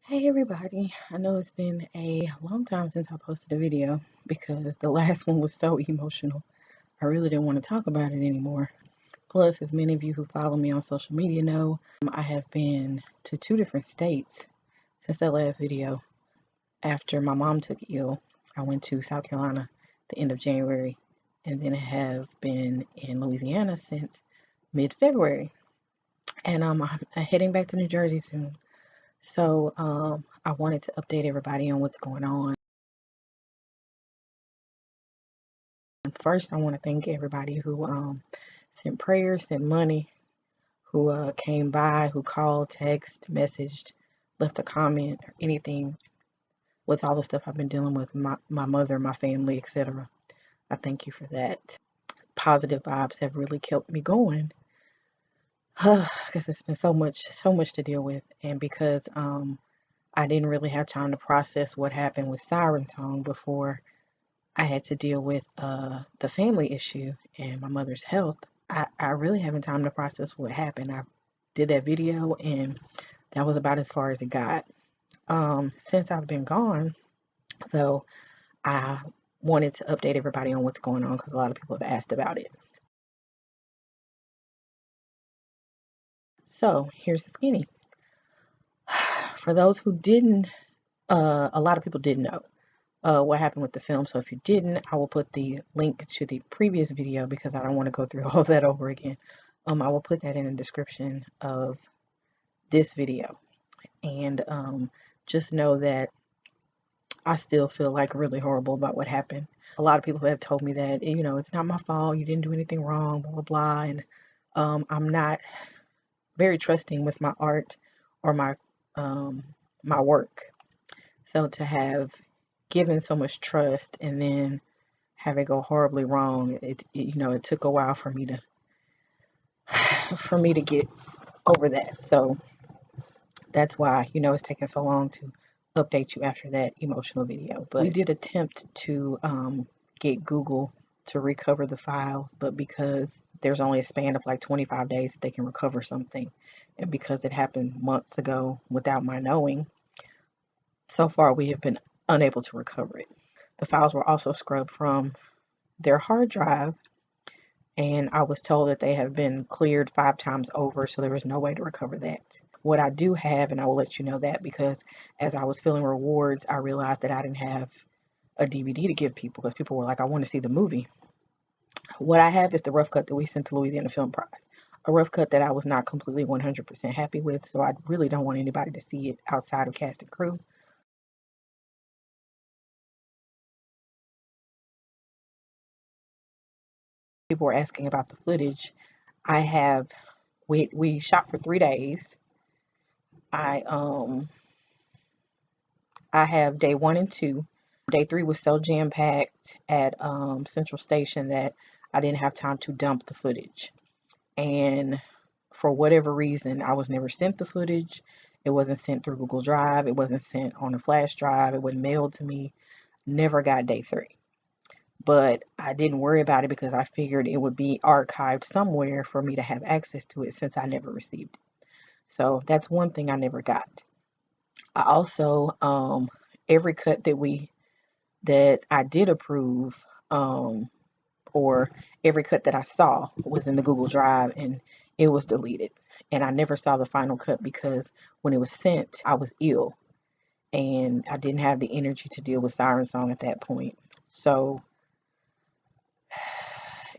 Hey everybody, I know it's been a long time since I posted a video because the last one was so emotional. I really didn't want to talk about it anymore. Plus, as many of you who follow me on social media know, I have been to two different states since that last video. After my mom took ill, I went to South Carolina the end of January, and then I have been in Louisiana since mid-February. And I'm heading back to New Jersey soon. So I wanted to update everybody on what's going on. First, I want to thank everybody who sent prayers, sent money, who came by, who called, text, messaged, left a comment, or anything with all the stuff I've been dealing with, my mother, my family, etc. I thank you for that. Positive vibes have really kept me going because it's been so much to deal with, and because I didn't really have time to process what happened with Siren song before I had to deal with the family issue and my mother's health. I really haven't time to process what happened. I did that video and that was about as far as it got. Since I've been gone, though, I wanted to update everybody on what's going on because a lot of people have asked about it. So here's the skinny. For those who didn't, a lot of people didn't know what happened with the film. So if you didn't, I will put the link to the previous video because I don't want to go through all that over again. I will put that in the description of this video. And just know that I still feel like really horrible about what happened. A lot of people have told me that, it's not my fault, you didn't do anything wrong, blah, blah, blah. And I'm not very trusting with my art or um, my work. So to have given so much trust and then have it go horribly wrong, it took a while for me to get over that. So that's why, it's taking so long to update you after that emotional video. But we did attempt to get Google to recover the files, but because there's only a span of like 25 days that they can recover something, and because it happened months ago without my knowing, so far we have been unable to recover it. The files were also scrubbed from their hard drive, and I was told that they have been cleared 5 times over, so there was no way to recover that. What I do have, and I will let you know that, because as I was filling rewards, I realized that I didn't have a DVD to give people because people were like, I want to see the movie. What I have is the rough cut that we sent to Louisiana Film Prize, a rough cut that I was not completely 100% happy with, so I really don't want anybody to see it outside of cast and crew. People were asking about the footage. I have we shot for 3 days. I I have day 1 and 2. Day 3 was so jam packed at Central Station that I didn't have time to dump the footage. And for whatever reason, I was never sent the footage. It wasn't sent through Google Drive. It wasn't sent on a flash drive. It wasn't mailed to me. Never got day 3. But I didn't worry about it because I figured it would be archived somewhere for me to have access to it since I never received it. So that's one thing I never got. I also, every cut that I did approve, or every cut that I saw was in the Google Drive and it was deleted. And I never saw the final cut because when it was sent, I was ill and I didn't have the energy to deal with Siren Song at that point. So,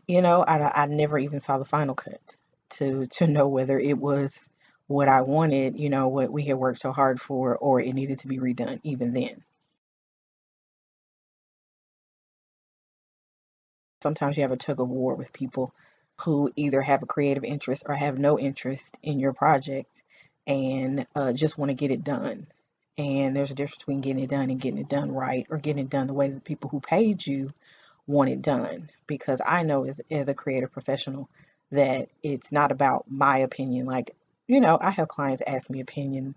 I never even saw the final cut to know whether it was what I wanted, what we had worked so hard for, or it needed to be redone even then. Sometimes you have a tug of war with people who either have a creative interest or have no interest in your project and just want to get it done. And there's a difference between getting it done and getting it done right, or getting it done the way that people who paid you want it done. Because I know as a creative professional that it's not about my opinion. Like, I have clients ask me opinion,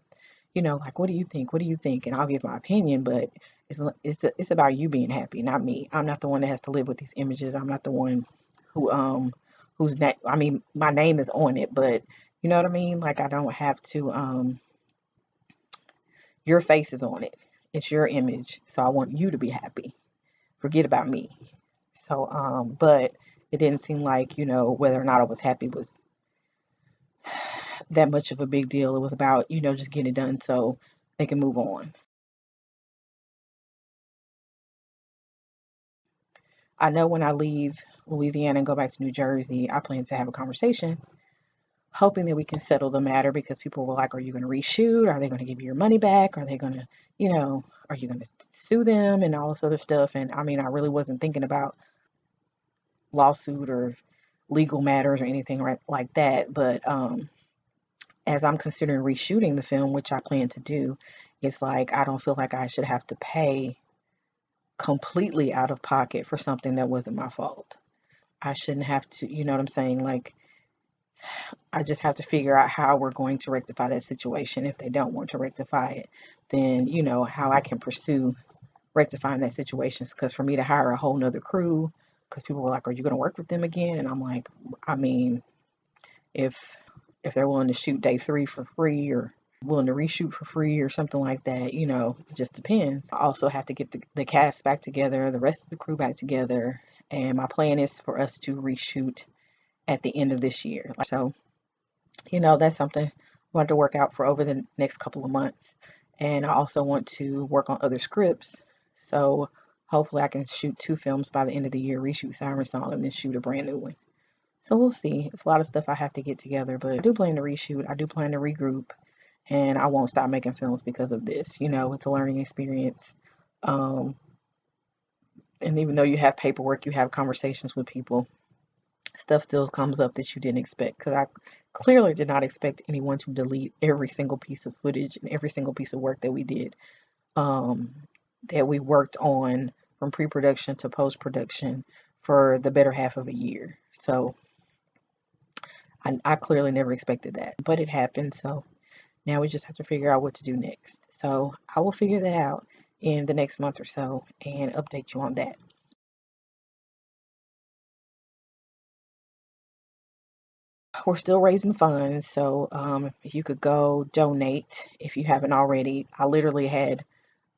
like, what do you think? What do you think? And I'll give my opinion, but it's about you being happy, not me. I'm not the one that has to live with these images. I'm not the one who I mean, my name is on it, but you know what I mean? Like, I don't have to your face is on it. It's your image. So I want you to be happy. Forget about me. So, but it didn't seem like, whether or not I was happy was that much of a big deal. It was about, just getting it done so they can move on. I know when I leave Louisiana and go back to New Jersey, I plan to have a conversation, hoping that we can settle the matter, because people were like, are you going to reshoot? Are they going to give you your money back? Are they going to, are you going to sue them and all this other stuff? And I mean, I really wasn't thinking about lawsuit or legal matters or anything like that. But as I'm considering reshooting the film, which I plan to do, it's like I don't feel like I should have to pay completely out of pocket for something that wasn't my fault. I shouldn't have to, you know what I'm saying? Like, I just have to figure out how we're going to rectify that situation. If they don't want to rectify it, then, how I can pursue rectifying that situation. Because for me to hire a whole nother crew, because people were like, are you going to work with them again? And I'm like, I mean, if they're willing to shoot day 3 for free, or willing to reshoot for free or something like that, it just depends. I also have to get the cast back together, the rest of the crew back together. And my plan is for us to reshoot at the end of this year. So, that's something I want to work out for over the next couple of months. And I also want to work on other scripts. So hopefully I can shoot 2 films by the end of the year, reshoot Siren Song, and then shoot a brand new one. So we'll see. It's a lot of stuff I have to get together, but I do plan to reshoot. I do plan to regroup, and I won't stop making films because of this. It's a learning experience. And even though you have paperwork, you have conversations with people, stuff still comes up that you didn't expect. Because I clearly did not expect anyone to delete every single piece of footage and every single piece of work that we did, that we worked on from pre-production to post-production for the better half of a year. So I clearly never expected that, but it happened. So now we just have to figure out what to do next. So I will figure that out in the next month or so and update you on that. We're still raising funds. So if you could go donate, if you haven't already. I literally had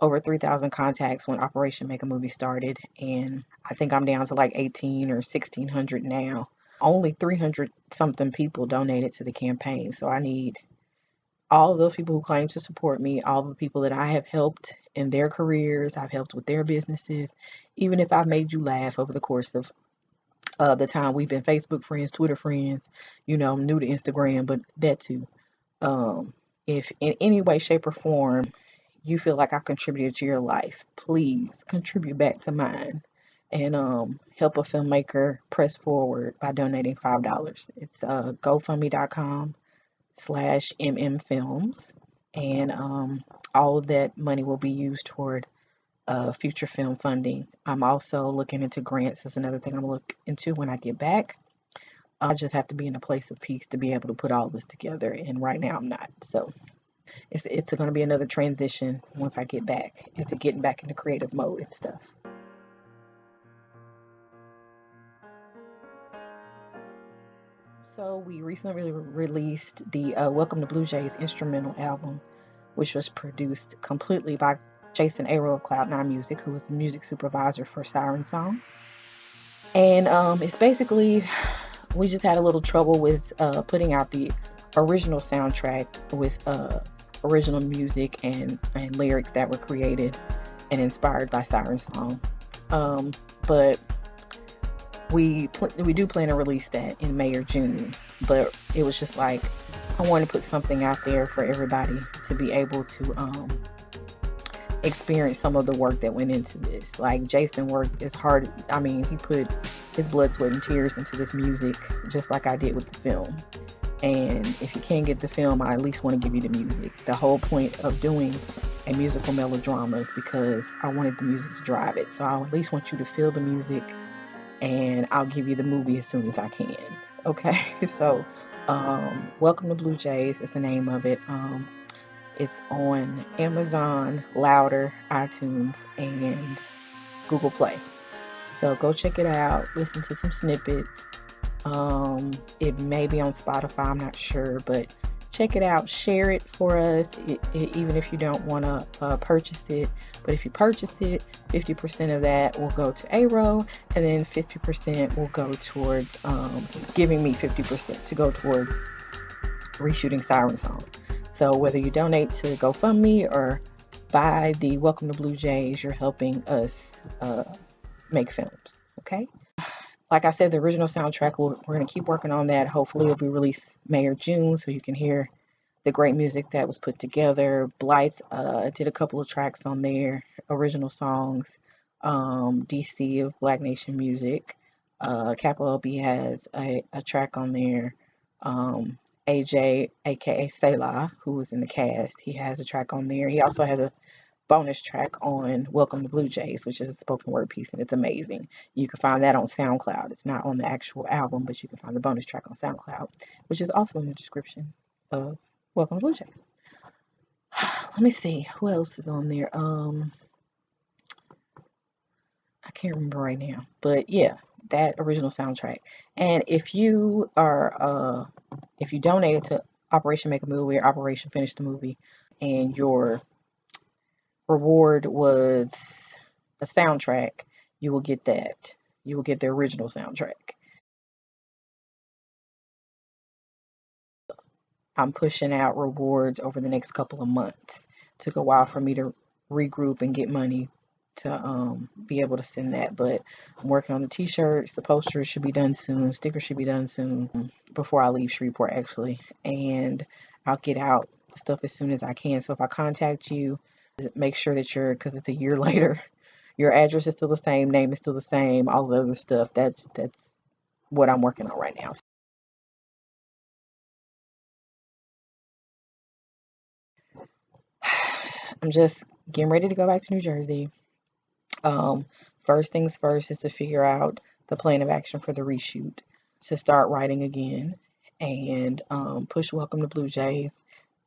over 3,000 contacts when Operation Make a Movie started, and I think I'm down to like 18 or 1,600 now. Only 300 something people donated to the campaign. So I need all of those people who claim to support me, all the people that I have helped in their careers, I've helped with their businesses, even if I've made you laugh over the course of the time we've been Facebook friends, Twitter friends, I'm new to Instagram, but that too. If in any way, shape, or form you feel like I contributed to your life, please contribute back to mine, and help a filmmaker press forward by donating $5. It's GoFundMe.com/mmfilms, and all of that money will be used toward future film funding. I'm also looking into grants. Is another thing I'm gonna look into when I get back. I just have to be in a place of peace to be able to put all this together, and right now I'm not. So it's going to be another transition once I get back into getting back into creative mode and stuff. So we recently released the Welcome to Blue Jays instrumental album, which was produced completely by Jason Aro of Cloud9 Music, who was the music supervisor for Siren Song. And it's basically, we just had a little trouble with putting out the original soundtrack with original music and lyrics that were created and inspired by Siren Song. But we do plan to release that in May or June. But it was just like, I want to put something out there for everybody to be able to experience some of the work that went into this. Like, Jason worked as hard. I mean, he put his blood, sweat, and tears into this music, just like I did with the film. And if you can't get the film, I at least want to give you the music. The whole point of doing a musical melodrama is because I wanted the music to drive it. So I at least want you to feel the music, and I'll give you the movie as soon as I can. Okay, so Welcome to Blue Jays is the name of it. It's on Amazon, Louder, iTunes, and Google Play. So go check it out, listen to some snippets. It may be on Spotify, I'm not sure, but check it out, share it for us, even if you don't want to purchase it. But if you purchase it, 50% of that will go to ARO, and then 50% will go towards giving me 50% to go towards reshooting Siren Song. So whether you donate to GoFundMe or buy the Welcome to Blue Jays, you're helping us make films. Okay. Like I said, the original soundtrack, we're going to keep working on that. Hopefully it'll be released May or June so you can hear the great music that was put together. Blythe did a couple of tracks on there, original songs. DC of Black Nation Music. Capital LB has a track on there. AJ, aka Selah, who was in the cast, he has a track on there. He also has a bonus track on Welcome to Blue Jays, which is a spoken word piece, and it's amazing. You can find that on SoundCloud. It's not on the actual album, but you can find the bonus track on SoundCloud, which is also in the description of Welcome to Blue Jays. Let me see who else is on there. I can't remember right now, but yeah, that original soundtrack. And if you are if you donated to Operation Make a Movie or Operation Finish the Movie, and your reward was a soundtrack, you will get that. You will get the original soundtrack. I'm pushing out rewards over the next couple of months. Took a while for me to regroup and get money to be able to send that, but I'm working on the t-shirts. The posters should be done soon. Stickers should be done soon, before I leave Shreveport actually, and I'll get out stuff as soon as I can. So if I contact you, make sure that because it's a year later, your address is still the same, name is still the same, all the other stuff. That's what I'm working on right now. I'm just getting ready to go back to New Jersey. First things first is to figure out the plan of action for the reshoot, to start writing again, and push Welcome to Blue Jays,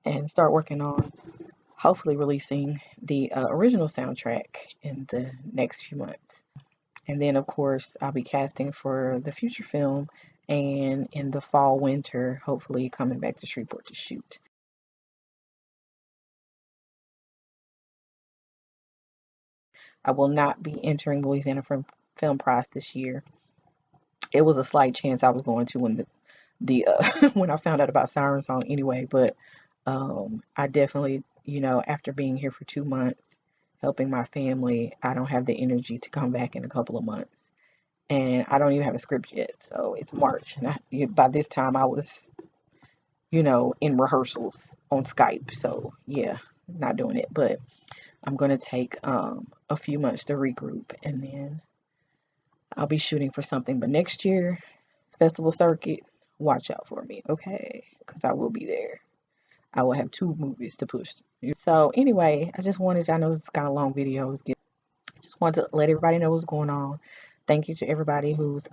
and start working on hopefully releasing the original soundtrack in the next few months. And then, of course, I'll be casting for the future film, and in the fall, winter, hopefully coming back to Shreveport to shoot. I will not be entering Louisiana Film Prize this year. It was a slight chance I was going to when the when I found out about Siren Song anyway, but I definitely, after being here for 2 months, helping my family, I don't have the energy to come back in a couple of months. And I don't even have a script yet, so it's March. And by this time, I was, in rehearsals on Skype. So, yeah, not doing it. But I'm going to take a few months to regroup, and then I'll be shooting for something. But next year, festival circuit, watch out for me, okay? Because I will be there. I will have 2 movies to push. So anyway, I just wanted, I know this is kind of long video. Just wanted to let everybody know what's going on. Thank you to everybody who's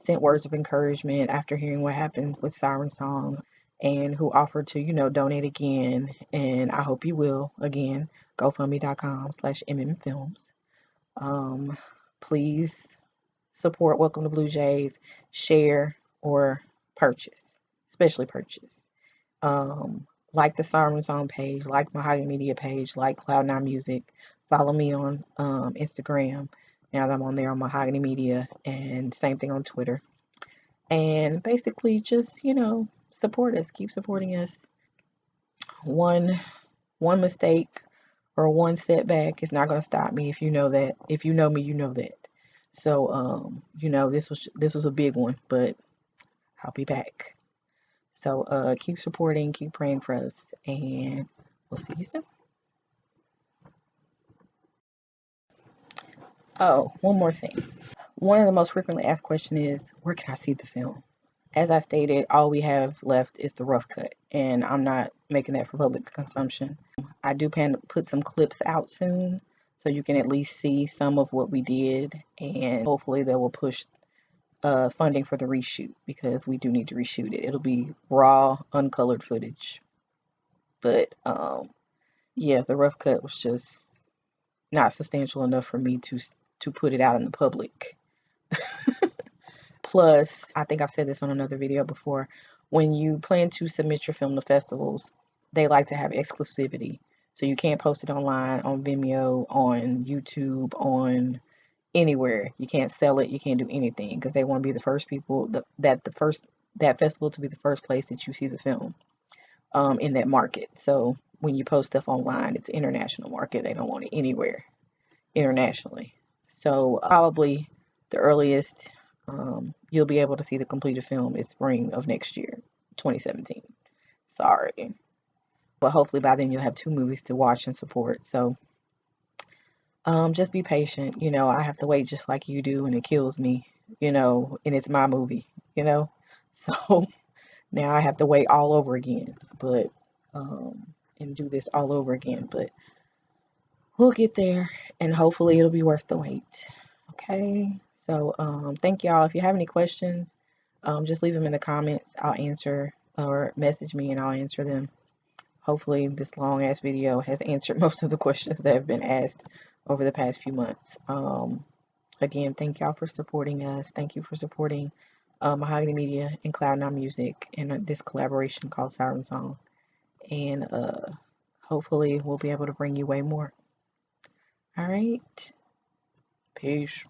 sent words of encouragement after hearing what happened with Siren Song, and who offered to, donate again. And I hope you will again. GoFundMe.com/mmfilms. Please support Welcome to Blue Jays. Share or purchase, especially purchase. Like the Siren Song page, like Mahogany Media page, like Cloud9 Music. Follow me on Instagram. Now that I'm on there on Mahogany Media, and same thing on Twitter. And basically just, support us. Keep supporting us. One mistake or one setback is not going to stop me. If you know that. If you know me, you know that. So, this was a big one, but I'll be back. So keep supporting, keep praying for us, and we'll see you soon. Oh, one more thing. One of the most frequently asked questions is, where can I see the film? As I stated, all we have left is the rough cut, and I'm not making that for public consumption. I do plan to put some clips out soon, so you can at least see some of what we did, and hopefully that will push funding for the reshoot, because we do need to reshoot it. It'll be raw, uncolored footage. But yeah, the rough cut was just not substantial enough for me to put it out in the public. Plus, I think I've said this on another video before, when you plan to submit your film to festivals, they like to have exclusivity. So you can't post it online, on Vimeo, on YouTube, on anywhere. You can't sell it. You can't do anything because they want to be the first people that festival to be the first place that you see the film in that market. So when you post stuff online, it's international market. They don't want it anywhere internationally. So probably the earliest you'll be able to see the completed film is spring of next year, 2017. Sorry. But hopefully by then you'll have two movies to watch and support. So just be patient. I have to wait just like you do, and it kills me, and it's my movie, you know. So now I have to wait all over again, but and do this all over again. But we'll get there, and hopefully it'll be worth the wait. Okay. So thank y'all. If you have any questions, just leave them in the comments. I'll answer, or message me and I'll answer them. Hopefully this long ass video has answered most of the questions that have been asked over the past few months. Again, thank y'all for supporting us. Thank you for supporting Mahogany Media and Cloud9 Music and this collaboration called Siren Song. And hopefully we'll be able to bring you way more. All right. Peace.